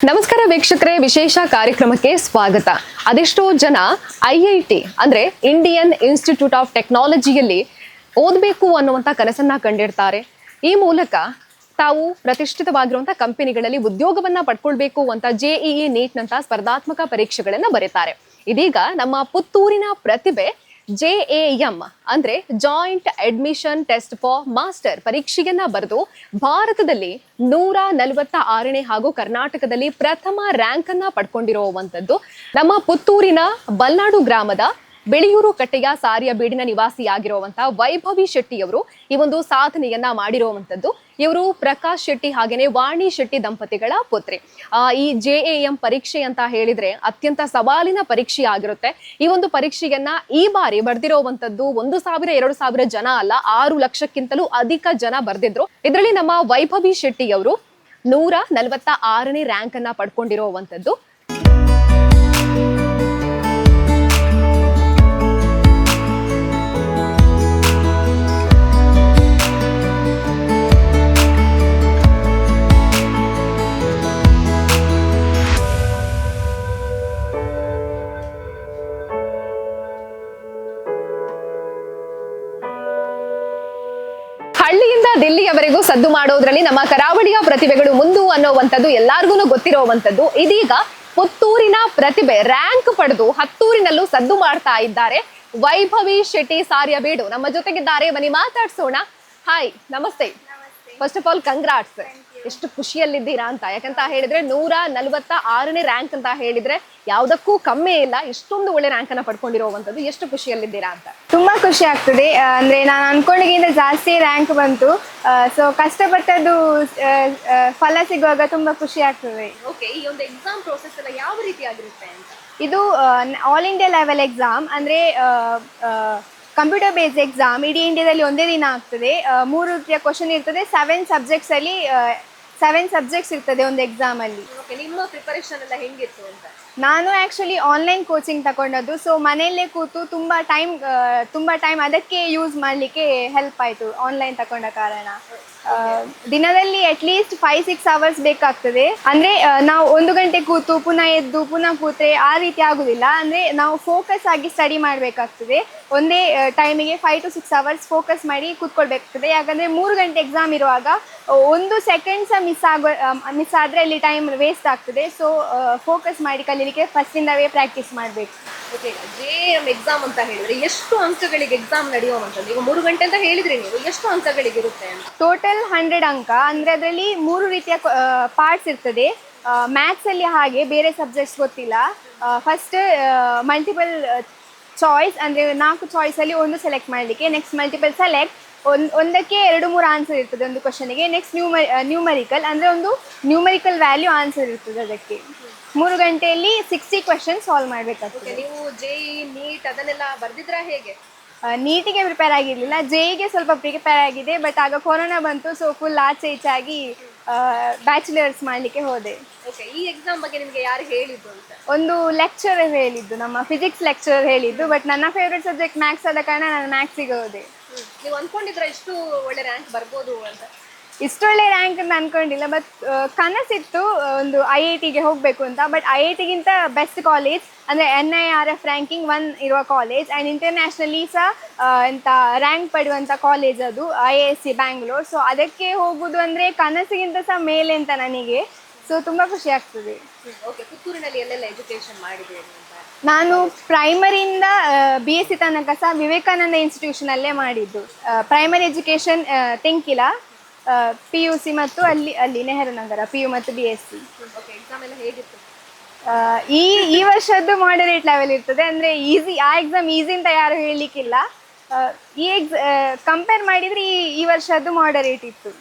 ನಮಸ್ಕಾರ ವೀಕ್ಷಕರೇ, ವಿಶೇಷ ಕಾರ್ಯಕ್ರಮಕ್ಕೆ ಸ್ವಾಗತ. ಅದೆಷ್ಟೋ ಜನ IIT ಅಂದ್ರೆ ಇಂಡಿಯನ್ ಇನ್ಸ್ಟಿಟ್ಯೂಟ್ ಆಫ್ ಟೆಕ್ನಾಲಜಿಯಲ್ಲಿ ಓದಬೇಕು ಅನ್ನುವಂಥ ಕನಸನ್ನ ಕಂಡಿರ್ತಾರೆ. ಈ ಮೂಲಕ ತಾವು ಪ್ರತಿಷ್ಠಿತವಾಗಿರುವಂತಹ ಕಂಪನಿಗಳಲ್ಲಿ ಉದ್ಯೋಗವನ್ನ ಪಡ್ಕೊಳ್ಬೇಕು ಅಂತ JEE ನೀಟ್ ನಂತಹ ಸ್ಪರ್ಧಾತ್ಮಕ ಪರೀಕ್ಷೆಗಳನ್ನ ಬರೀತಾರೆ. ಇದೀಗ ನಮ್ಮ ಪುತ್ತೂರಿನ ಪ್ರತಿಭೆ JAM ಅಂದ್ರೆ joint admission test for master ಪರೀಕ್ಷೆಯನ್ನ ಬರೆದು ಭಾರತದಲ್ಲಿ 146ನೇ ಹಾಗೂ ಕರ್ನಾಟಕದಲ್ಲಿ ಪ್ರಥಮ ರ್ಯಾಂಕ್ ಅನ್ನ ಪಡ್ಕೊಂಡಿರುವಂತದ್ದು ನಮ್ಮ ಪುತ್ತೂರಿನ ಬಲ್ನಾಡು ಗ್ರಾಮದ ಬೆಳೆಯೂರು ಕಟ್ಟೆಯ ಸಾರಿಯ ಬೀಡಿನ ನಿವಾಸಿಯಾಗಿರುವಂತಹ ವೈಭವಿ ಶೆಟ್ಟಿ ಅವರು ಈ ಒಂದು ಸಾಧನೆಯನ್ನ ಮಾಡಿರುವಂತದ್ದು. ಇವರು ಪ್ರಕಾಶ್ ಶೆಟ್ಟಿ ಹಾಗೇನೆ ವಾಣಿ ಶೆಟ್ಟಿ ದಂಪತಿಗಳ ಪುತ್ರಿ. ಈ JAM ಪರೀಕ್ಷೆ ಅಂತ ಹೇಳಿದ್ರೆ ಅತ್ಯಂತ ಸವಾಲಿನ ಪರೀಕ್ಷೆ ಆಗಿರುತ್ತೆ. ಈ ಒಂದು ಪರೀಕ್ಷೆಯನ್ನ ಈ ಬಾರಿ ಬರ್ದಿರುವಂತದ್ದು 1,000-2,000 ಜನ ಅಲ್ಲ, 6 ಲಕ್ಷಕ್ಕಿಂತಲೂ ಅಧಿಕ ಜನ ಬರ್ದಿದ್ರು. ಇದರಲ್ಲಿ ನಮ್ಮ ವೈಭವಿ ಶೆಟ್ಟಿ ಅವರು 146ನೇ ರ್ಯಾಂಕ್ ಅನ್ನ ಪಡ್ಕೊಂಡಿರುವಂತದ್ದು. ಹಳ್ಳಿಯಿಂದ ದಿಲ್ಲಿಯವರೆಗೂ ಸದ್ದು ಮಾಡೋದ್ರಲ್ಲಿ ನಮ್ಮ ಕರಾವಳಿಯ ಪ್ರತಿಭೆಗಳು ಮುಂದು ಅನ್ನೋವಂಥದ್ದು ಎಲ್ಲಾರ್ಗು ಗೊತ್ತಿರುವಂತದ್ದು. ಇದೀಗ ಪುತ್ತೂರಿನ ಪ್ರತಿಭೆ ರ್ಯಾಂಕ್ ಪಡೆದು ಹತ್ತೂರಿನಲ್ಲೂ ಸದ್ದು ಮಾಡ್ತಾ ಇದ್ದಾರೆ. ವೈಭವಿ ಶೆಟ್ಟಿ ಸಾರಿಯ ಬೀಡು ನಮ್ಮ ಜೊತೆಗಿದ್ದಾರೆ, ಬನ್ನಿ ಮಾತಾಡ್ಸೋಣ. ಹಾಯ್, ನಮಸ್ತೆ. First of all congrats. ಎಷ್ಟು ಖುಷಿಯಲ್ಲಿದ್ದೀರಾ ಅಂತ, ಯಾಕಂತ ಹೇಳಿದ್ರೆ 146ನೇ ರ್ಯಾಂಕ್ ಅಂತ ಹೇಳಿದ್ರೆ ಯಾವ್ದಕ್ಕೂ ಕಮ್ಮಿ ಇಲ್ಲ. ಇಷ್ಟೊಂದು ಒಳ್ಳೆ ರ್ಯಾಂಕ್ ಅನ್ನ ಪಡ್ಕೊಂಡಿರುವಂತದ್ದು, ಎಷ್ಟು ಖುಷಿಯಲ್ಲಿದ್ದೀರಾ ಅಂತ? ತುಂಬಾ ಖುಷಿ ಆಗ್ತದೆ. ಅಂದ್ರೆ ನಾನು ಅನ್ಕೊಂಡಿಗಿಂತ ಜಾಸ್ತಿ ರ್ಯಾಂಕ್ ಬಂತು. ಸೊ ಕಷ್ಟಪಟ್ಟದ್ದು ಫಲ ಸಿಗುವಾಗ ತುಂಬಾ ಖುಷಿ ಆಗ್ತದೆ. ಓಕೆ, ಈ ಒಂದು ಎಕ್ಸಾಮ್ ಪ್ರೋಸೆಸ್ ಎಲ್ಲ ಯಾವ ರೀತಿ ಆಗಿರುತ್ತೆ ಅಂತ? ಇದು ಆಲ್ ಇಂಡಿಯಾ ಲೆವೆಲ್ ಎಕ್ಸಾಮ್, ಅಂದ್ರೆ ಕಂಪ್ಯೂಟರ್ ಬೇಸ್ಡ್ ಎಕ್ಸಾಮ್. ಇಡೀ ಇಂಡಿಯಾದಲ್ಲಿ ಒಂದೇ ದಿನ ಆಗ್ತದೆ. 3 ರೀತಿಯ ಕ್ವಶನ್ ಇರ್ತದೆ. 7 ಸಬ್ಜೆಕ್ಟ್ಸ್ ಅಲ್ಲಿ 7 ಸಬ್ಜೆಕ್ಟ್ಸ್ ಇರ್ತದೆ ಒಂದು ಎಕ್ಸಾಮ್ ಅಲ್ಲಿ. ನಿಮ್ಮ ಪ್ರಿಪರೇಷನ್ ಎಲ್ಲ ಹೆಂಗಿತ್ತು ಅಂತ? ನಾನು ಆ್ಯಕ್ಚುಲಿ ಆನ್ಲೈನ್ ಕೋಚಿಂಗ್ ತಗೊಂಡದ್ದು. ಸೊ ಮನೆಯಲ್ಲೇ ಕೂತು ತುಂಬ ಟೈಮ್ ಅದಕ್ಕೆ ಯೂಸ್ ಮಾಡಲಿಕ್ಕೆ ಹೆಲ್ಪ್ ಆಯಿತು ಆನ್ಲೈನ್ ತಗೊಂಡ ಕಾರಣ. ದಿನದಲ್ಲಿ ಅಟ್ಲೀಸ್ಟ್ 5-6 ಅವರ್ಸ್ ಬೇಕಾಗ್ತದೆ. ಅಂದರೆ ನಾವು 1 ಗಂಟೆ ಕೂತು ಪುನಃ ಎದ್ದು ಪುನಃ ಕೂತ್ರೆ ಆ ರೀತಿ ಆಗೋದಿಲ್ಲ. ಅಂದರೆ ನಾವು ಫೋಕಸ್ ಆಗಿ ಸ್ಟಡಿ ಮಾಡಬೇಕಾಗ್ತದೆ. ಒಂದೇ ಟೈಮಿಗೆ 5 to 6 ಅವರ್ಸ್ ಫೋಕಸ್ ಮಾಡಿ ಕೂತ್ಕೊಳ್ಬೇಕಾಗ್ತದೆ. ಯಾಕಂದರೆ 3 ಗಂಟೆ ಎಕ್ಸಾಮ್ ಇರುವಾಗ 1 ಸೆಕೆಂಡ್ ಸಹ ಮಿಸ್ ಆದರೆ ಅಲ್ಲಿ ಟೈಮ್ ವೇಸ್ಟ್ ಆಗ್ತದೆ. ಸೊ ಫೋಕಸ್ ಮಾಡಿ ಕಲೀಲಿಕ್ಕೆ ಫಸ್ಟಿಂದವೇ ಪ್ರಾಕ್ಟೀಸ್ ಮಾಡಬೇಕು. ಓಕೆ, JAM ಎಕ್ಸಾಮ್ ಅಂತ ಹೇಳಿದ್ರೆ ಎಷ್ಟು ಅಂಕಗಳಿಗೆ ಎಕ್ಸಾಮ್ ನಡೆಯುವಂಥದ್ದು? ಈಗ 3 ಗಂಟೆ ಅಂತ ಹೇಳಿದ್ರೆ ನೀವು ಎಷ್ಟು ಅಂಕಗಳಿಗೆ ಇರುತ್ತೆ ಅಂತ? ಟೋಟಲ್ 100 ಅಂಕ. ಅಂದರೆ ಅದರಲ್ಲಿ 3 ರೀತಿಯ ಪಾರ್ಟ್ಸ್ ಇರ್ತದೆ. ಮ್ಯಾಥ್ಸಲ್ಲಿ ಹಾಗೆ, ಬೇರೆ ಸಬ್ಜೆಕ್ಟ್ಸ್ ಗೊತ್ತಿಲ್ಲ. ಫಸ್ಟ್ ಮಲ್ಟಿಪಲ್ ಚಾಯ್ಸ್, ಅಂದರೆ 4 ಚಾಯ್ಸಲ್ಲಿ ಒಂದು ಸೆಲೆಕ್ಟ್ ಮಾಡಲಿಕ್ಕೆ. ನೆಕ್ಸ್ಟ್ ಮಲ್ಟಿಪಲ್ ಸೆಲೆಕ್ಟ್, ಒಂದಕ್ಕೆ 2-3 ಆನ್ಸರ್ ಇರ್ತದೆ ಒಂದು ಕ್ವಶನಿಗೆ. ನೆಕ್ಸ್ಟ್ ನ್ಯೂಮರಿಕಲ್, ಅಂದರೆ ಒಂದು ನ್ಯೂಮರಿಕಲ್ ವ್ಯಾಲ್ಯೂ ಆನ್ಸರ್ ಇರ್ತದೆ. ಅದಕ್ಕೆ 3 ಗಂಟೆಯಲ್ಲಿ 60 ಕ್ವಶನ್ ಸಾಲ್ವ್ ಮಾಡಬೇಕಾಗ್ತದೆ. ನೀವು JEE ನೀಟ್ ಅದನ್ನೆಲ್ಲ ಬರ್ದಿದ್ರಾ ಹೇಗೆ? ನೀಟಿಗೆ ಪ್ರಿಪೇರ್ ಆಗಿರಲಿಲ್ಲ, JEEಗೆ ಸ್ವಲ್ಪ ಪ್ರಿಪೇರ್ ಆಗಿದೆ. ಬಟ್ ಆಗ ಕೊರೋನಾ ಬಂತು, ಸೊ ಫುಲ್ ಆಚೆ ಈಚಾಗಿ ಬ್ಯಾಚುಲರ್ಸ್ ಮಾಡಲಿಕ್ಕೆ ಹೋದೆ. ಓಕೆ, ಈ ಎಕ್ಸಾಮ್ ಬಗ್ಗೆ ನಿಮಗೆ ಯಾರು ಹೇಳಿದ್ದು ಅಂತ? ಒಂದು ಲೆಕ್ಚರರ್ ಹೇಳಿದ್ದು, ನಮ್ಮ ಫಿಸಿಕ್ಸ್ ಲೆಕ್ಚರರ್ ಹೇಳಿದ್ದು. ಬಟ್ ನನ್ನ ಫೇವ್ರೆಟ್ ಸಬ್ಜೆಕ್ಟ್ ಮ್ಯಾಥ್ಸ್ ಆದ ಕಾರಣ ನಾನು ಮ್ಯಾಥ್ಸಿಗೆ ಹೋದೆ. ನೀವು ಅನ್ಕೊಂಡಿದ್ರ ಇಷ್ಟು ಒಳ್ಳೆ ರ್ಯಾಂಕ್ ಬರ್ಬೋದು ಅಂತ? ಇಷ್ಟೊಳ್ಳೆ ರ್ಯಾಂಕ್ ಅಂತ ಅನ್ಕೊಂಡಿಲ್ಲ, ಬಟ್ ಕನಸಿತ್ತು ಒಂದು IITಗೆ ಹೋಗಬೇಕು ಅಂತ. ಬಟ್ IITಗಿಂತ ಬೆಸ್ಟ್ ಕಾಲೇಜ್ ಅಂದರೆ NIRF ರ್ಯಾಂಕಿಂಗ್ 1 ಇರುವ ಕಾಲೇಜ್ ಆ್ಯಂಡ್ ಇಂಟರ್ನ್ಯಾಷನಲಿ ಸಹ ರ್ಯಾಂಕ್ ಪಡೆಯುವಂಥ ಕಾಲೇಜ್ ಅದು IISc ಬ್ಯಾಂಗ್ಳೂರ್. ಸೊ ಅದಕ್ಕೆ ಹೋಗೋದು ಅಂದರೆ ಕನಸಿಗಿಂತ ಸಹ ಮೇಲೆ ಅಂತ ನನಗೆ. ಸೊ ತುಂಬ ಖುಷಿ ಆಗ್ತದೆ. ಓಕೆ, ಪುತ್ತೂರಿನಲ್ಲಿ ಎಲ್ಲೆಲ್ಲ ಎಜುಕೇಷನ್ ಮಾಡಿದ್ದೀರಿ ಅಂತ? ನಾನು ಪ್ರೈಮರಿಯಿಂದ BSc ತನಕ ಸಹ ವಿವೇಕಾನಂದ ಇನ್ಸ್ಟಿಟ್ಯೂಷನಲ್ಲೇ ಮಾಡಿದ್ದು. ಪ್ರೈಮರಿ ಎಜುಕೇಷನ್ ತೆಂಕಿಲ, PUC ಮತ್ತು ಅಲ್ಲಿ ನೆಹರು ನಗರ PU ಮತ್ತು BSc. ಓಕೆ, ಎಕ್ಸಾಮ್ ಎಲ್ಲ ಹೇಗಿತ್ತು? ಈ ವರ್ಷದ್ದು ಮಾಡರೇಟ್ ಲೆವೆಲ್ ಇರ್ತದೆ. ಅಂದರೆ ಈಸಿ, ಆ ಎಕ್ಸಾಮ್ ಈಸಿ ಅಂತ ಯಾರು ಹೇಳಲಿಕ್ಕಿಲ್ಲ. ಕಂಪೇರ್ ಮಾಡಿದರೆ ಈ ವರ್ಷದ್ದು ಮಾಡರೇಟ್ ಇತ್ತು.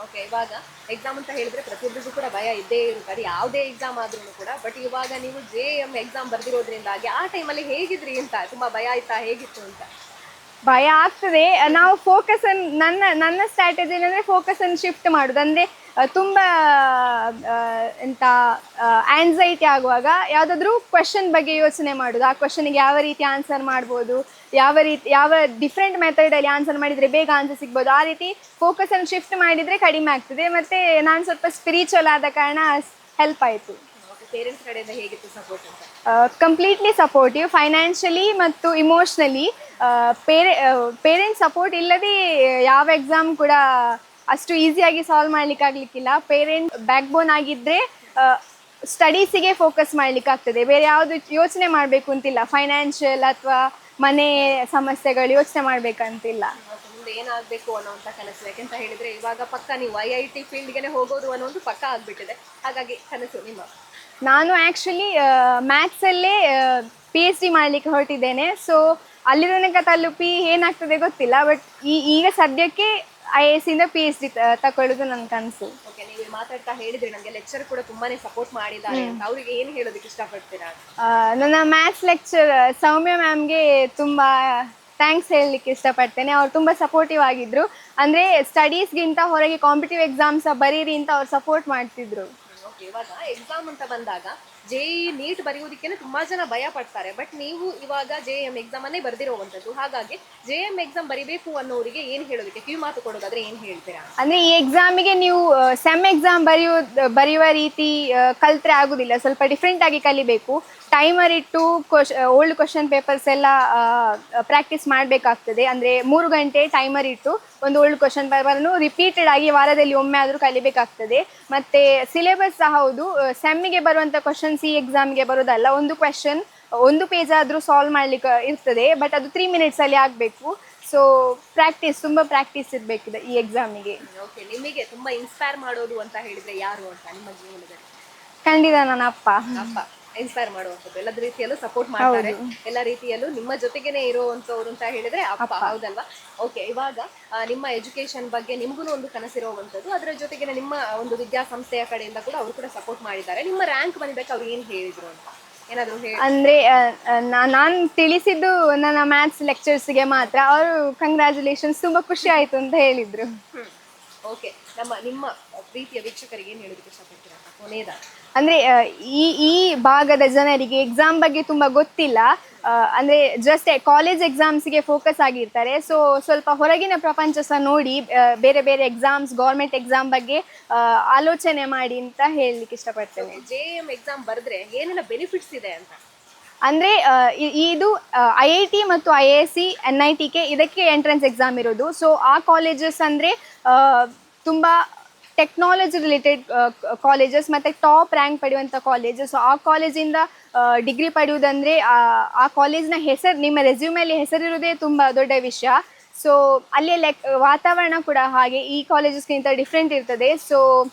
ಓಕೆ, ಇವಾಗ ಎಕ್ಸಾಮ್ ಅಂತ ಹೇಳಿದ್ರೆ ಪ್ರತಿಯೊಬ್ಬರಿಗೂ ಕೂಡ ಭಯ ಇದ್ದೇ ಇರ್ತಾರೆ, ಯಾವುದೇ ಎಕ್ಸಾಮ್ ಆದ್ರೂ ಕೂಡ. ಬಟ್ ಇವಾಗ ನೀವು JAM ಎಕ್ಸಾಮ್ ಬರ್ದಿರೋದ್ರಿಂದಾಗಿ ಆ ಟೈಮಲ್ಲಿ ಹೇಗಿದ್ರಿ ಅಂತ? ತುಂಬಾ ಭಯ ಆಯ್ತಾ, ಹೇಗಿತ್ತು ಅಂತ? ಭಯ ಆಗ್ತದೆ. ನಾವು ನನ್ನ ಸ್ಟ್ರಾಟಜಿ ಅಂದರೆ ಫೋಕಸನ್ನು ಶಿಫ್ಟ್ ಮಾಡೋದು. ಅಂದರೆ ತುಂಬ ಆ್ಯನ್ಸೈಟಿ ಆಗುವಾಗ ಯಾವುದಾದ್ರೂ ಕ್ವೆಶನ್ ಬಗ್ಗೆ ಯೋಚನೆ ಮಾಡೋದು. ಆ ಕ್ವೆಶನಿಗೆ ಯಾವ ರೀತಿ ಆನ್ಸರ್ ಮಾಡ್ಬೋದು, ಯಾವ ಡಿಫ್ರೆಂಟ್ ಮೆಥಡಲ್ಲಿ ಆನ್ಸರ್ ಮಾಡಿದರೆ ಬೇಗ ಆನ್ಸರ್ ಸಿಗ್ಬೋದು. ಆ ರೀತಿ ಫೋಕಸನ್ನು ಶಿಫ್ಟ್ ಮಾಡಿದರೆ ಕಡಿಮೆ ಆಗ್ತದೆ. ಮತ್ತು ನಾನು ಸ್ವಲ್ಪ ಸ್ಪಿರಿಚುವಲ್ ಆದ ಕಾರಣ ಹೆಲ್ಪ್ ಆಯಿತು. ಪೇರೆಂಟ್ಸ್ ಕಡೆಯಿಂದ ಹೇಗಿತ್ತು ಸಪೋರ್ಟ್ ಅಂತ? ಕಂಪ್ಲೀಟ್ಲಿ ಸಪೋರ್ಟಿವ್, ಫೈನಾನ್ಷಿಯಲಿ ಮತ್ತು ಇಮೋಷ್ನಲಿ. ಪೇರೆಂಟ್ಸ್ ಸಪೋರ್ಟ್ ಇಲ್ಲದೆ ಯಾವ ಎಕ್ಸಾಮ್ ಕೂಡ ಅಷ್ಟು ಈಸಿಯಾಗಿ ಸಾಲ್ವ್ ಮಾಡ್ಲಿಕ್ಕೆ ಆಗ್ಲಿಕ್ಕಿಲ್ಲ. ಪೇರೆಂಟ್ ಬ್ಯಾಕ್ ಬೋನ್ ಆಗಿದ್ದರೆ ಸ್ಟಡೀಸಿಗೆ ಫೋಕಸ್ ಮಾಡ್ಲಿಕ್ಕಾಗ್ತದೆ, ಬೇರೆ ಯಾವುದು ಯೋಚನೆ ಮಾಡಬೇಕು ಅಂತಿಲ್ಲ, ಫೈನಾನ್ಷಿಯಲ್ ಅಥವಾ ಮನೆ ಸಮಸ್ಯೆಗಳು ಯೋಚನೆ ಮಾಡಬೇಕಂತಿಲ್ಲ. ಮುಂದೆ ಏನಾಗಬೇಕು ಅನ್ನೋಂಥ ಕನಸು, ಯಾಕೆಂತ ಹೇಳಿದ್ರೆ ಇವಾಗ ಪಕ್ಕ ನೀವು IIT ಫೀಲ್ಡ್ಗೆ ಹೋಗೋದು ಅನ್ನೋದು ಪಕ್ಕ ಆಗಿಬಿಟ್ಟಿದೆ, ಹಾಗಾಗಿ ಕನಸು ನಿಮ್ಮ? ನಾನು ಆ್ಯಕ್ಚುಲಿ ಮ್ಯಾಥ್ಸಲ್ಲೇ PhD ಮಾಡಲಿಕ್ಕೆ ಹೊರಟಿದ್ದೇನೆ. ಸೊ ಅಲ್ಲಿ ತನಕ ತಲುಪಿ ಏನಾಗ್ತದೆ ಗೊತ್ತಿಲ್ಲ, ಬಟ್ ಈಗ ಸದ್ಯಕ್ಕೆ IAS ಇಂದ PhD ತಗೊಳ್ಳೋದು ನನ್ನ ಕನಸು. ಓಕೆ, ನೀವು ಮಾತಾಡ್ತಾ ಹೇಳಿದ್ರಿ ನನಗೆ ಲೆಕ್ಚರ್ ಕೂಡ ತುಂಬಾನೇ ಸಪೋರ್ಟ್ ಮಾಡಿದ್ದಾರೆ ಅಂತ, ಅವರಿಗೆ ಏನು ಹೇಳೋದಕ್ಕೆ ಇಷ್ಟಪಡ್ತೀರಾ? ನನ್ನ ಮ್ಯಾಥ್ಸ್ ಲೆಕ್ಚರ್ ಸೌಮ್ಯ ಮ್ಯಾಮ್ಗೆ ತುಂಬ ಥ್ಯಾಂಕ್ಸ್ ಹೇಳಲಿಕ್ಕೆ ಇಷ್ಟಪಡ್ತೇನೆ. ಅವ್ರು ತುಂಬ ಸಪೋರ್ಟಿವ್ ಆಗಿದ್ದರು. ಅಂದರೆ ಸ್ಟಡೀಸ್ಗಿಂತ ಹೊರಗೆ ಕಾಂಪಿಟೇಟಿವ್ ಎಕ್ಸಾಮ್ಸ್ ಬರೀರಿ ಅಂತ ಅವ್ರು ಸಪೋರ್ಟ್ ಮಾಡ್ತಿದ್ರು. ಓಕೆ, ಇವಾಗ ಎಕ್ಸಾಮ್ ಅಂತ ಬಂದಾಗ JEE ನೀಟ್ ಬರೆಯೋದಕ್ಕೆ ತುಂಬಾ ಜನ ಭಯ ಪಡ್ತಾರೆ, ಬಟ್ ನೀವು ಇವಾಗ JEM ಎಕ್ಸಾಮ್ ಅನ್ನೇ ಬರ್ದಿರೋವಂಥದ್ದು, ಹಾಗಾಗಿ JEM ಎಕ್ಸಾಮ್ ಬರಿಬೇಕು ಅನ್ನೋರಿಗೆ ಏನು ಹೇಳೋದಕ್ಕೆ, ಕಿವಿ ಮಾತು ಕೊಡೋದಾದ್ರೆ ಏನು ಹೇಳ್ತೀರಾ? ಅಂದರೆ ಈ ಎಕ್ಸಾಮಿಗೆ ನೀವು ಸೆಮ್ ಎಕ್ಸಾಮ್ ಬರೆಯುವ ರೀತಿ ಕಲ್ತ್ರೆ ಆಗೋದಿಲ್ಲ, ಸ್ವಲ್ಪ ಡಿಫ್ರೆಂಟ್ ಆಗಿ ಕಲಿಬೇಕು. ಟೈಮರ್ ಇಟ್ಟು ಓಲ್ಡ್ ಕ್ವಶನ್ ಪೇಪರ್ಸ್ ಎಲ್ಲ ಪ್ರಾಕ್ಟೀಸ್ ಮಾಡಬೇಕಾಗ್ತದೆ. ಅಂದರೆ 3 ಗಂಟೆ ಟೈಮರ್ ಇಟ್ಟು ಒಂದು ಓಲ್ಡ್ ಕ್ವಶನ್ ಪೇಪರನ್ನು ರಿಪೀಟೆಡ್ ಆಗಿ ವಾರದಲ್ಲಿ ಒಮ್ಮೆ ಆದರೂ ಕಲಿಬೇಕಾಗ್ತದೆ. ಮತ್ತು ಸಿಲೆಬಸ್ ಸಹ ಹೌದು, ಸೆಮ್ಮಿಗೆ ಬರುವಂಥ ಕ್ವಶನ್ಸ್ ಈ ಎಕ್ಸಾಮ್ಗೆ ಬರೋದಲ್ಲ. ಒಂದು ಕ್ವೆಶನ್ 1 ಪೇಜ್ ಆದರೂ ಸಾಲ್ವ್ ಮಾಡಲಿಕ್ಕೆ ಇರ್ತದೆ, ಬಟ್ ಅದು 3 ಮಿನಿಟ್ಸಲ್ಲಿ ಆಗಬೇಕು. ಸೊ ತುಂಬ ಪ್ರಾಕ್ಟೀಸ್ ಇರಬೇಕಿದೆ ಈ ಎಕ್ಸಾಮಿಗೆ. ಓಕೆ, ನಿಮಗೆ ತುಂಬ ಇನ್ಸ್ಪೈರ್ ಮಾಡೋದು ಅಂತ ಹೇಳಿದ್ರೆ ಯಾರು ಅಂತ ನಿಮ್ಮ ಜೀವನದಲ್ಲಿ? ಖಂಡಿತ ನನ್ನ ಅಪ್ಪ. ಇನ್ಸ್ಪೈರ್ ಮಾಡುವಂಥದ್ದು, ಎಲ್ಲ ರೀತಿಯಲ್ಲೂ ಸಪೋರ್ಟ್ ಮಾಡ್ತಾರೆ, ಎಲ್ಲ ರೀತಿಯಲ್ಲೂ ನಿಮ್ಮ ಜೊತೆಗೇನೆ ಇರುವಂಥವ್ರು ಅಂತ ಹೇಳಿದ್ರೆ ಅಪ್ಪ, ಹೌದಲ್ವಾ? ಓಕೆ, ಇವಾಗ ನಿಮ್ಮ ಎಜುಕೇಶನ್ ಬಗ್ಗೆ ನಿಮಗೂ ಒಂದು ಕನಸಿರುವಂಥದ್ದು, ಅದರ ಜೊತೆಗೆ ನಿಮ್ಮ ಒಂದು ವಿದ್ಯಾಸಂಸ್ಥೆಯ ಕಡೆಯಿಂದ ಕೂಡ ಅವರು ಕೂಡ ಸಪೋರ್ಟ್ ಮಾಡಿದ್ದಾರೆ. ನಿಮ್ಮ ರ್ಯಾಂಕ್ ಬಂದಿದ್ದಕ್ಕೆ ಅವ್ರು ಏನು ಹೇಳಿದ್ರು ಅಂತ ಏನಾದರೂ ಹೇಳಿ? ಅಂದರೆ ನಾನು ತಿಳಿಸಿದ್ದು ನನ್ನ ಮ್ಯಾಥ್ಸ್ ಲೆಕ್ಚರ್ಸ್ಗೆ ಮಾತ್ರ. ಅವರು ಕಂಗ್ರ್ಯಾಚುಲೇಷನ್ಸ್, ತುಂಬ ಖುಷಿ ಆಯಿತು ಅಂತ ಹೇಳಿದರು. ಓಕೆ, ನಿಮ್ಮ ಪ್ರೀತಿಯ ವೀಕ್ಷಕರಿಗೆ ಏನು ಹೇಳೋದಕ್ಕೆ ಇಷ್ಟಪಡ್ತೀರಾ ಕೊನೆಯದಾಗಿ? ಅಂದರೆ ಈ ಭಾಗದ ಜನರಿಗೆ ಎಕ್ಸಾಮ್ ಬಗ್ಗೆ ತುಂಬ ಗೊತ್ತಿಲ್ಲ. ಅಂದರೆ ಜಸ್ಟ್ ಕಾಲೇಜ್ ಎಕ್ಸಾಮ್ಸ್ಗೆ ಫೋಕಸ್ ಆಗಿರ್ತಾರೆ. ಸೊ ಸ್ವಲ್ಪ ಹೊರಗಿನ ಪ್ರಪಂಚ ಸಹ ನೋಡಿ, ಬೇರೆ ಬೇರೆ ಎಕ್ಸಾಮ್ಸ್, ಗೌರ್ಮೆಂಟ್ ಎಕ್ಸಾಮ್ ಬಗ್ಗೆ ಆಲೋಚನೆ ಮಾಡಿ ಅಂತ ಹೇಳಲಿಕ್ಕೆ ಇಷ್ಟಪಡ್ತೇನೆ. JEM ಎಕ್ಸಾಮ್ ಬರೆದ್ರೆ ಏನೆಲ್ಲ ಬೆನಿಫಿಟ್ಸ್ ಇದೆ ಅಂತ? ಅಂದರೆ ಇದು IIT ಮತ್ತು IISc NITK ಇದಕ್ಕೆ ಎಂಟ್ರೆನ್ಸ್ ಎಕ್ಸಾಮ್ ಇರೋದು. ಸೊ ಆ ಕಾಲೇಜಸ್ ಅಂದರೆ ತುಂಬ ಟೆಕ್ನಾಲಜಿ ರಿಲೇಟೆಡ್ ಕಾಲೇಜಸ್ ಮತ್ತು ಟಾಪ್ ರ್ಯಾಂಕ್ ಪಡೆಯುವಂಥ ಕಾಲೇಜಸ್. ಸೊ ಆ ಕಾಲೇಜಿಂದ ಡಿಗ್ರಿ ಪಡೆಯುವುದಂದರೆ ಆ ಕಾಲೇಜಿನ ಹೆಸರು, ನಿಮ್ಮ ರೆಸ್ಯೂಮಲ್ಲಿ ಹೆಸರಿರೋದೇ ತುಂಬ ದೊಡ್ಡ ವಿಷಯ. ಸೊ ಅಲ್ಲಿಯ ವಾತಾವರಣ ಕೂಡ ಹಾಗೆ ಈ ಕಾಲೇಜಸ್ಗಿಂತ ಡಿಫ್ರೆಂಟ್ ಇರ್ತದೆ. ಸೊ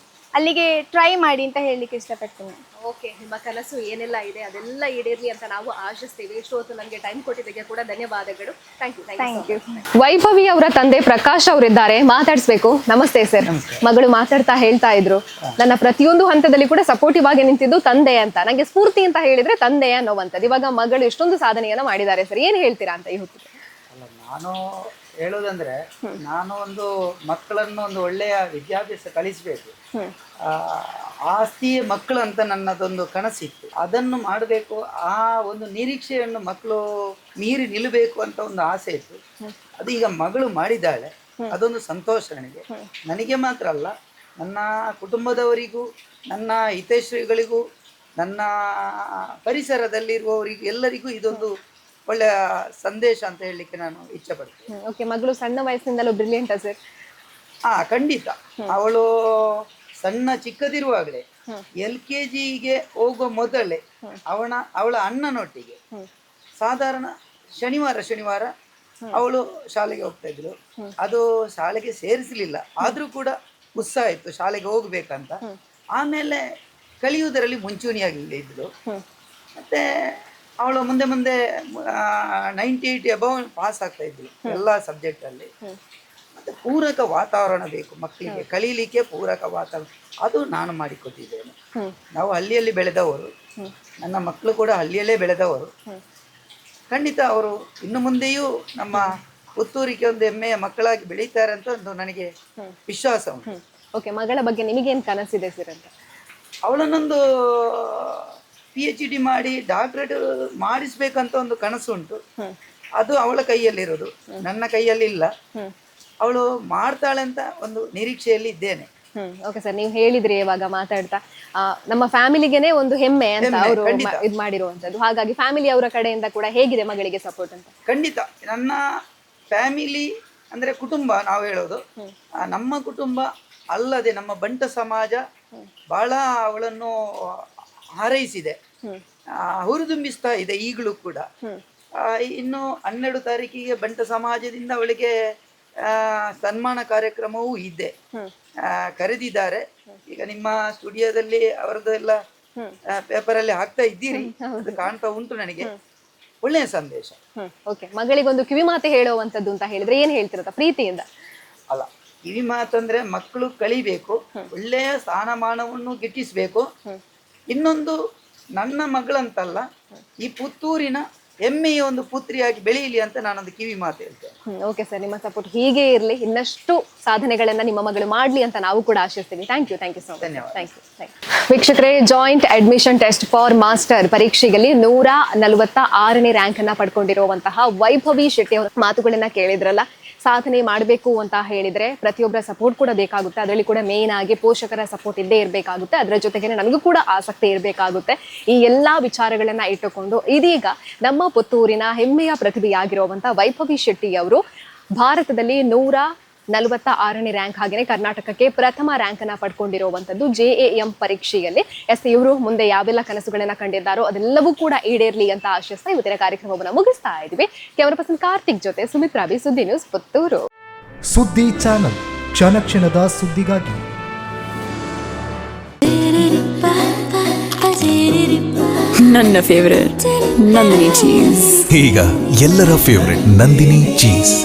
ಅಲ್ಲಿಗೆ ಟ್ರೈ ಮಾಡಿ ಅಂತ ಹೇಳಲಿಕ್ಕೆ ಇಷ್ಟಪಡ್ತೀನಿ. ಓಕೆ, ನಿಮ್ಮ ಕನಸು ಏನೆಲ್ಲ ಇದೆ ಅದೆಲ್ಲ ಈಡೇರಲಿ ಅಂತ ನಾವು ಆಶಿಸ್ತೀವಿ. ಇಷ್ಟೊತ್ತು ನನಗೆ ಟೈಮ್ ಕೊಟ್ಟಿದ್ದಕ್ಕೆ ಕೂಡ ಧನ್ಯವಾದಗಳು. Thank you. ವೈಭವಿ ಅವರ ತಂದೆ ಪ್ರಕಾಶ್ ಅವರಿದ್ದಾರೆ, ಮಾತಾಡಿಸ್ಬೇಕು. ನಮಸ್ತೆ ಸರ್. ಮಗಳು ಮಾತಾಡ್ತಾ ಹೇಳ್ತಾ ಇದ್ರು, ನನ್ನ ಪ್ರತಿಯೊಂದು ಹಂತದಲ್ಲಿ ಕೂಡ ಸಪೋರ್ಟಿವ್ ಆಗಿ ನಿಂತಿದ್ದು ತಂದೆ ಅಂತ. ನನಗೆ ಸ್ಫೂರ್ತಿ ಅಂತ ಹೇಳಿದ್ರೆ ತಂದೆ ಅನ್ನೋವಂಥದ್ದು. ಇವಾಗ ಮಗಳು ಎಷ್ಟೊಂದು ಸಾಧನೆಯನ್ನ ಮಾಡಿದ್ದಾರೆ ಸರ್, ಏನು ಹೇಳ್ತೀರಾ ಅಂತ ಈ ಹೊತ್ತಿಗೆ? ನಾನು ಹೇಳೋದಂದ್ರೆ, ನಾನು ಒಂದು ಮಕ್ಕಳನ್ನು ಒಂದು ಒಳ್ಳೆಯ ವಿದ್ಯಾಭ್ಯಾಸ ಕಲಿಸಬೇಕು, ಆಸ್ತಿಯೇ ಮಕ್ಕಳು ಅಂತ ನನ್ನದೊಂದು ಕನಸಿತ್ತು. ಅದನ್ನು ಮಾಡಬೇಕು, ಆ ಒಂದು ನಿರೀಕ್ಷೆಯನ್ನು ಮಕ್ಕಳು ಮೀರಿ ನಿಲ್ಲಬೇಕು ಅಂತ ಒಂದು ಆಸೆ ಇತ್ತು. ಅದು ಈಗ ಮಗಳು ಮಾಡಿದ್ದಾಳೆ, ಅದೊಂದು ಸಂತೋಷ ನನಗೆ. ನನಗೆ ಮಾತ್ರ ಅಲ್ಲ, ನನ್ನ ಕುಟುಂಬದವರಿಗೂ, ನನ್ನ ಹಿತೈಷಿಗಳಿಗೂ, ನನ್ನ ಪರಿಸರದಲ್ಲಿರುವವರಿಗೂ ಎಲ್ಲರಿಗೂ ಇದೊಂದು ಒಳ್ಳೆಯ ಸಂದೇಶ ಅಂತ ಹೇಳಲಿಕ್ಕೆ ನಾನು ಇಚ್ಛೆ ಪಡ್ತೇನೆ. ಓಕೆ, ಮಗಳು ಸಣ್ಣ ವಯಸ್ಸಿನಿಂದಲೂ ಬ್ರಿಲಿಯಂಟ್ ಸರ್? ಖಂಡಿತ. ಅವಳು ಚಿಕ್ಕದಿರುವಾಗಲೇ LKGಗೆ ಹೋಗುವ ಮೊದಲೇ ಅವಳ ಅಣ್ಣನೊಟ್ಟಿಗೆ ಸಾಧಾರಣ ಶನಿವಾರ ಅವಳು ಶಾಲೆಗೆ ಹೋಗ್ತಾ ಇದ್ಳು. ಅದು ಶಾಲೆಗೆ ಸೇರಿಸಲಿಲ್ಲ, ಆದರೂ ಕೂಡ ಉತ್ಸಾಹ ಇತ್ತು ಶಾಲೆಗೆ ಹೋಗ್ಬೇಕಂತ. ಆಮೇಲೆ ಕಲಿಯುವುದರಲ್ಲಿ ಮುಂಚೂಣಿಯಾಗಿ ಇದ್ಳು. ಮತ್ತೆ ಅವಳು ಮುಂದೆ 98 ಅಬೌವ್ ಪಾಸ್ ಆಗ್ತಾ ಇದ್ಳು ಎಲ್ಲ ಸಬ್ಜೆಕ್ಟಲ್ಲಿ. ಮತ್ತು ಪೂರಕ ವಾತಾವರಣ ಬೇಕು ಮಕ್ಕಳಿಗೆ, ಕಲೀಲಿಕ್ಕೆ ಪೂರಕ ವಾತಾವರಣ, ಅದು ನಾನು ಮಾಡಿಕೊಟ್ಟಿದ್ದೇನೆ. ನಾವು ಹಳ್ಳಿಯಲ್ಲಿ ಬೆಳೆದವರು, ನನ್ನ ಮಕ್ಕಳು ಕೂಡ ಹಳ್ಳಿಯಲ್ಲೇ ಬೆಳೆದವರು. ಖಂಡಿತ ಅವರು ಇನ್ನು ಮುಂದೆಯೂ ನಮ್ಮ ಪುತ್ತೂರಿಗೆ ಒಂದು ಹೆಮ್ಮೆಯ ಮಕ್ಕಳಾಗಿ ಬೆಳೀತಾರೆ ಅಂತ ಒಂದು ನನಗೆ ವಿಶ್ವಾಸ ಉಂಟು. ಓಕೆ, ಮಗಳ ಬಗ್ಗೆ ನಿಮಗೇನು ಕನಸಿದೆ ಸರ್ ಅಂತ? ಅವಳನ್ನೊಂದು PhD ಮಾಡಿ ಡಾಕ್ಟರೇಟ್ ಮಾಡಿಸ್ಬೇಕಂತ ಒಂದು ಕನಸು ಉಂಟು. ಅದು ಅವಳ ಕೈಯಲ್ಲಿರೋದು, ನನ್ನ ಕೈಯಲ್ಲಿ ಇಲ್ಲ. ಅವಳು ಮಾಡ್ತಾಳೆ ಅಂತ ಒಂದು ನಿರೀಕ್ಷೆಯಲ್ಲಿ ಇದ್ದೇನೆ. ಓಕೆ ಸರ್, ನೀವು ಹೇಳಿದ್ರಿ ಇವಾಗ ಮಾತಾಡ್ತಾ ನಮ್ಮ ಫ್ಯಾಮಿಲಿಗೆನೆ ಒಂದು ಹೆಮ್ಮೆ ಅಂತ ಹೆಮ್ಮೆ, ಅವರು ಖಂಡಿತ. ಇದು ಮಾಡಿರುವಂತದ್ದು. ಹಾಗಾಗಿ ಫ್ಯಾಮಿಲಿ ಅವರ ಕಡೆಯಿಂದ ಕೂಡ ಹೇಗಿದೆ ಮಗಳಿಗೆ ಸಪೋರ್ಟ್ ಅಂತ? ಖಂಡಿತ ನನ್ನ ಫ್ಯಾಮಿಲಿ ಅಂದ್ರೆ ಕುಟುಂಬ ನಾವು ಹೇಳೋದು, ನಮ್ಮ ಕುಟುಂಬ ಅಲ್ಲದೆ ನಮ್ಮ ಬಂಟ ಸಮಾಜ ಬಹಳ ಅವಳನ್ನು ಹಾರೈಸಿದೆ, ಹುರಿದುಂಬಿಸ್ತಾ ಇದೆ ಈಗಲೂ ಕೂಡ. ಇನ್ನು 12 ತಾರೀಕಿಗೆ ಬಂಟ ಸಮಾಜದಿಂದ ಅವಳಿಗೆ ಸನ್ಮಾನ ಕಾರ್ಯಕ್ರಮವೂ ಇದೆ, ಕರೆದಿದ್ದಾರೆ. ಈಗ ನಿಮ್ಮ ಸ್ಟುಡಿಯೋದಲ್ಲಿ ಅವರದ್ದು ಎಲ್ಲ ಪೇಪರ್ ಅಲ್ಲಿ ಹಾಕ್ತಾ ಇದ್ದೀರಿ, ಅದು ಕಾಣ್ತಾ ಉಂಟು ನನಗೆ. ಒಳ್ಳೆಯ ಸಂದೇಶ. ಓಕೆ, ಮಗಳಿಗೊಂದು ಕಿವಿ ಮಾತೆ ಹೇಳುವಂತದ್ದು ಅಂತ ಹೇಳಿದ್ರೆ ಏನ್ ಹೇಳ್ತಿರತ್ತ ಪ್ರೀತಿಯಿಂದ? ಅಲ್ಲ, ಕಿವಿ ಮಾತಂದ್ರೆ ಮಕ್ಕಳು ಕಲಿಬೇಕು, ಒಳ್ಳೆಯ ಸ್ಥಾನಮಾನವನ್ನು ಗಿಟ್ಟಿಸ್ಬೇಕು. ಇನ್ನೊಂದು, ನನ್ನ ಮಗಳಂತಲ್ಲ, ಈ ಪುತ್ತೂರಿನ ಹೆಮ್ಮೆಯ ಒಂದು ಪುತ್ರಿಯಾಗಿ ಬೆಳೆಯಲಿ ಅಂತ ನಾನೊಂದು ಕಿವಿ ಮಾತು ಹೇಳ್ತೇನೆ. ಓಕೆ ಸರ್, ನಿಮ್ಮ ಸಪೋರ್ಟ್ ಹೀಗೆ ಇರಲಿ, ಇನ್ನಷ್ಟು ಸಾಧನೆಗಳನ್ನ ನಿಮ್ಮ ಮಗಳು ಮಾಡ್ಲಿ ಅಂತ ನಾವು ಕೂಡ ಆಶಿಸ್ತೀವಿ. Thank you so much. ಧನ್ಯವಾದ. Thank you. ವೀಕ್ಷಕರೇ, joint admission test for master ಪರೀಕ್ಷೆಯಲ್ಲಿ 146ನೇ ರ್ಯಾಂಕ್ ಅನ್ನ ಪಡ್ಕೊಂಡಿರುವಂತಹ ವೈಭವಿ ಶೆಟ್ಟಿ ಅವರ ಮಾತುಗಳನ್ನ ಕೇಳಿದ್ರಲ್ಲ. ಸಾಧನೆ ಮಾಡಬೇಕು ಅಂತ ಹೇಳಿದ್ರೆ ಪ್ರತಿಯೊಬ್ಬರ ಸಪೋರ್ಟ್ ಕೂಡ ಬೇಕಾಗುತ್ತೆ. ಅದರಲ್ಲಿ ಕೂಡ ಮೇನ್ ಆಗಿ ಪೋಷಕರ ಸಪೋರ್ಟ್ ಇದ್ದೇ ಇರಬೇಕಾಗುತ್ತೆ. ಅದರ ಜೊತೆಗೆ ನಮಗೂ ಕೂಡ ಆಸಕ್ತಿ ಇರಬೇಕಾಗುತ್ತೆ. ಈ ಎಲ್ಲಾ ವಿಚಾರಗಳನ್ನ ಇಟ್ಟುಕೊಂಡು ಇದೀಗ ನಮ್ಮ ಪುತ್ತೂರಿನ ಹೆಮ್ಮೆಯ ಪ್ರತಿಭೆಯಾಗಿರುವಂತಹ ವೈಭವಿ ಶೆಟ್ಟಿ ಅವರು ಭಾರತದಲ್ಲಿ 146ನೇ ರ್ಯಾಂಕ್, ಹಾಗೆಯೇ ಕರ್ನಾಟಕಕ್ಕೆ ಪ್ರಥಮ ರ್ಯಾಂಕ್ ಅನ್ನ ಪಡ್ಕೊಂಡಿರುವಂತದ್ದು JAM ಪರೀಕ್ಷೆಯಲ್ಲಿ. ಇವರು ಮುಂದೆ ಯಾವೆಲ್ಲ ಕನಸುಗಳನ್ನ ಕಂಡಿದ್ದಾರೋ ಅದೆಲ್ಲವೂ ಕೂಡ ಈಡೇರ್ಲಿ ಅಂತ ಆಶಿಸ್ತಾ ಇವತ್ತಿನ ಕಾರ್ಯಕ್ರಮವನ್ನು ಮುಗಿಸ್ತಾ ಇದ್ವಿ. ಕ್ಯಾಮರಾ ಪರ್ಸನ್ ಕಾರ್ತಿಕ್ ಜೊತೆ ಸುಮಿತ್ರಾ ಬಿ, ಸುದ್ದಿ ನ್ಯೂಸ್, ಪುತ್ತೂರು. ಸುದ್ದಿ ಚಾನಲ್, ಕ್ಷಣ ಕ್ಷಣದ ಸುದ್ದಿಗಾಗಿ. ನನ್ನ ಫೇವರೇಟ್ ನಂದಿನಿ ಚೀಸ್. ಈಗ ಎಲ್ಲರ ಫೇವರೇಟ್ ನಂದಿನಿ ಚೀಸ್.